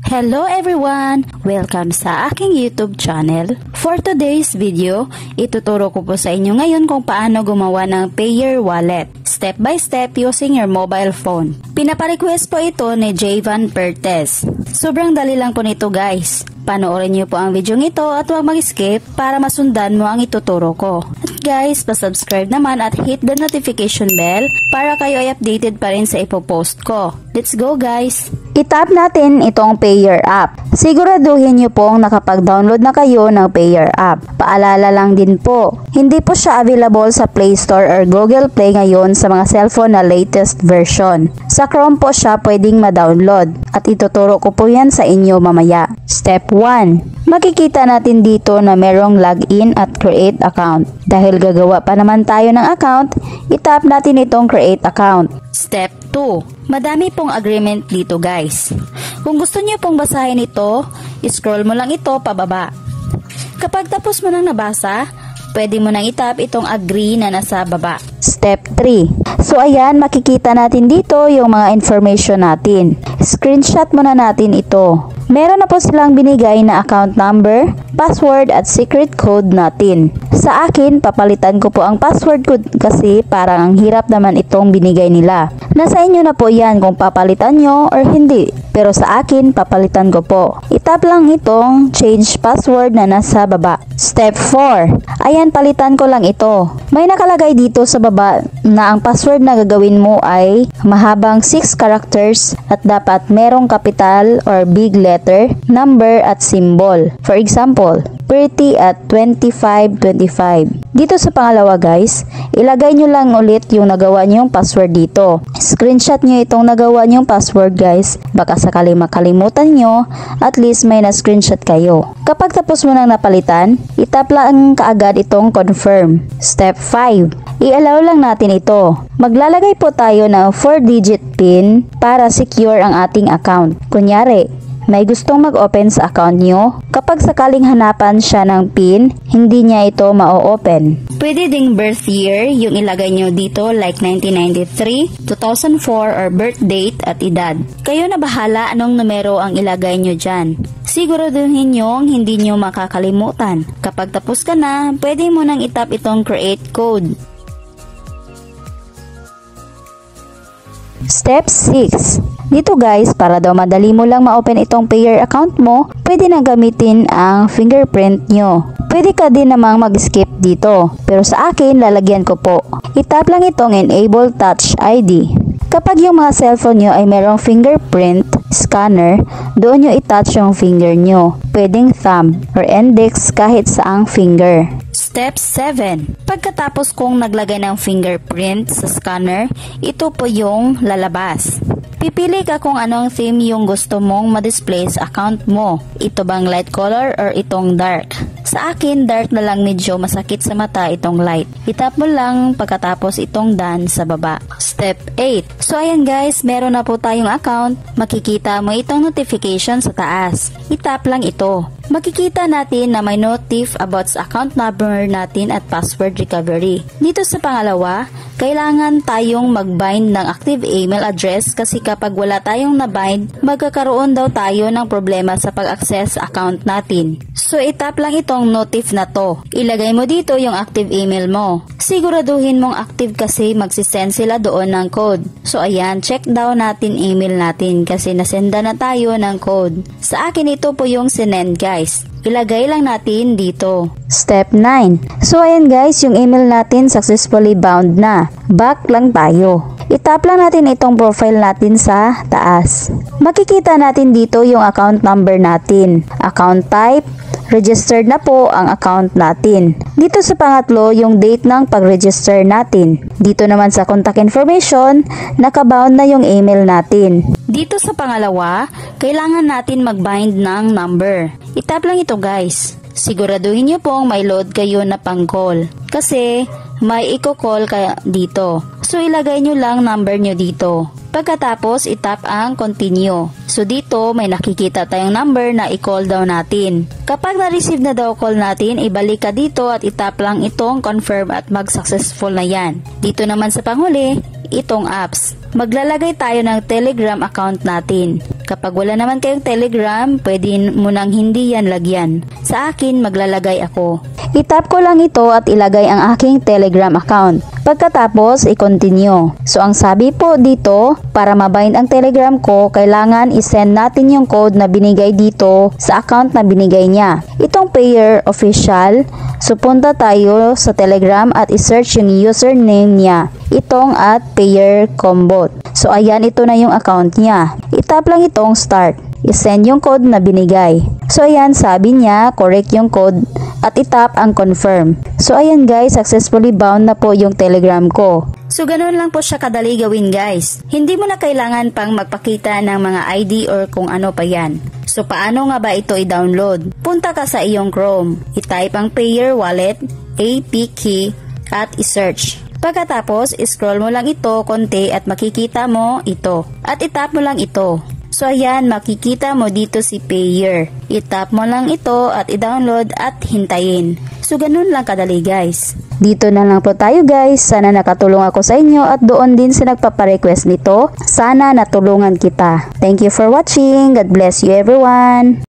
Hello everyone! Welcome sa aking YouTube channel. For today's video, ituturo ko po sa inyo ngayon kung paano gumawa ng Payeer Wallet. Step by step using your mobile phone. Pinaparequest po ito ni Javan Pertes. Sobrang dali lang po nito guys. Panoorin niyo po ang video ito at huwag mag-skip para masundan mo ang ituturo ko. At guys, pa-subscribe naman at hit the notification bell para kayo ay updated pa rin sa ipopost ko. Let's go guys! I-tap natin itong Payeer app. Siguraduhin niyo pong nakapag-download na kayo ng Payeer app. Paalala lang din po, hindi po siya available sa Play Store or Google Play ngayon sa mga cellphone na latest version. Sa Chrome po siya pwedeng ma-download at ituturo ko po yan sa inyo mamaya. Step 1. Makikita natin dito na merong login at create account. Dahil gagawa pa naman tayo ng account, i-tap natin itong create account. Step 2. Madami pong agreement dito guys. Kung gusto niyo pong basahin ito, scroll mo lang ito pababa. Kapag tapos mo nang nabasa, pwede mo nang i-tap itong agree na nasa baba. Step 3. So ayan, makikita natin dito yung mga information natin. Screenshot muna natin ito. Meron na po silang binigay na account number, password at secret code natin. Sa akin, papalitan ko po ang password ko kasi parang ang hirap naman itong binigay nila. Nasa inyo na po yan kung papalitan nyo or hindi. Pero sa akin, papalitan ko po. I-tap lang itong change password na nasa baba. Step 4. Ayan, palitan ko lang ito. May nakalagay dito sa baba na ang password na gagawin mo ay mahabang 6 characters at dapat merong capital or big letter, number at symbol. For example, pretty at 2525. Dito sa pangalawa guys, ilagay nyo lang ulit yung nagawa nyong password dito. Screenshot nyo itong nagawa nyong password guys. Baka sakali makalimutan nyo, at least may na-screenshot kayo. Kapag tapos mo nang napalitan, itap lang kaagad itong confirm. Step 5. I-allow lang natin ito. Maglalagay po tayo ng 4-digit PIN para secure ang ating account. Kunyari, may gustong mag-open sa account nyo, kapag sakaling hanapan siya ng PIN, hindi niya ito ma-open. Pwede ding birth year yung ilagay nyo dito like 1993, 2004 or birth date at edad. Kayo na bahala anong numero ang ilagay nyo dyan. Siguraduhin nyo hindi nyo makakalimutan. Kapag tapos ka na, pwede mo nang itap itong create code. Step 6. Dito guys, para daw madali mo lang ma-open itong Payeer account mo, pwede na gamitin ang fingerprint nyo. Pwede ka din namang mag-skip dito, pero sa akin lalagyan ko po. I-tap lang itong Enable Touch ID. Kapag yung mga cellphone nyo ay merong fingerprint scanner, doon nyo i-touch yung finger nyo. Pwedeng thumb or index kahit saang finger. Step 7. Pagkatapos kong naglagay ng fingerprint sa scanner, ito po yung lalabas. Pipili ka kung anong theme yung gusto mong ma-display sa account mo. Ito bang light color or itong dark? Sa akin, dark na lang, medyo masakit sa mata itong light. Itap mo lang pagkatapos itong done sa baba. Step 8. So ayan guys, meron na po tayong account. Makikita mo itong notification sa taas. Itap lang ito. Makikita natin na may notif about sa account number natin at password recovery. Dito sa pangalawa, kailangan tayong mag-bind ng active email address kasi kapag wala tayong na-bind, magkakaroon daw tayo ng problema sa pag-access sa account natin. So itap lang itong notif na to. Ilagay mo dito yung active email mo. Siguraduhin mong active kasi magsisend sila doon ng code. So ayan, check daw natin email natin kasi nasenda na tayo ng code. Sa akin ito po yung sinend guys. Ilagay lang natin dito. Step 9. So ayan guys, yung email natin successfully bound na. Back lang tayo. Itap lang natin itong profile natin sa taas. Makikita natin dito yung account number natin. Account type, registered na po ang account natin. Dito sa pangatlo, yung date ng pag-register natin. Dito naman sa contact information, nakabound na yung email natin. Dito sa pangalawa, kailangan natin mag-bind ng number. Itap lang ito guys. Siguraduhin nyo pong may load kayo na pang-call. Kasi may i-call ka dito. So ilagay nyo lang number nyo dito. Pagkatapos, itap ang continue. So dito, may nakikita tayong number na i-call daw natin. Kapag na-receive na daw call natin, ibalik ka dito at itap lang itong confirm at mag-successful na yan. Dito naman sa panghuli, itong apps. Maglalagay tayo ng Telegram account natin. Kapag wala naman kayong Telegram, pwede mo nang hindi yan lagyan. Sa akin, maglalagay ako. I-tap ko lang ito at ilagay ang aking Telegram account. Pagkatapos, i-continue. So, ang sabi po dito, para mabind ang Telegram ko, kailangan isend natin yung code na binigay dito sa account na binigay niya. Itong Payer Official, so punta tayo sa Telegram at i-search yung username niya. Itong at Payer Combot. So, ayan, ito na yung account niya. I-tap lang itong start. I-send yung code na binigay. So, ayan, sabi niya, correct yung code at itap ang confirm. So, ayan guys, successfully bound na po yung Telegram ko. So, ganun lang po siya kadali gawin guys. Hindi mo na kailangan pang magpakita ng mga ID or kung ano pa yan. So, paano nga ba ito i-download? Punta ka sa iyong Chrome. I-type ang Payer Wallet, APK at i-search. Pagkatapos, scroll mo lang ito konti at makikita mo ito. At itap mo lang ito. So ayan, makikita mo dito si Payer. I-tap mo lang ito at i-download at hintayin. So ganun lang kadali guys. Dito na lang po tayo guys. Sana nakatulong ako sa inyo at doon din sa nagpaparequest nito. Sana natulungan kita. Thank you for watching. God bless you everyone.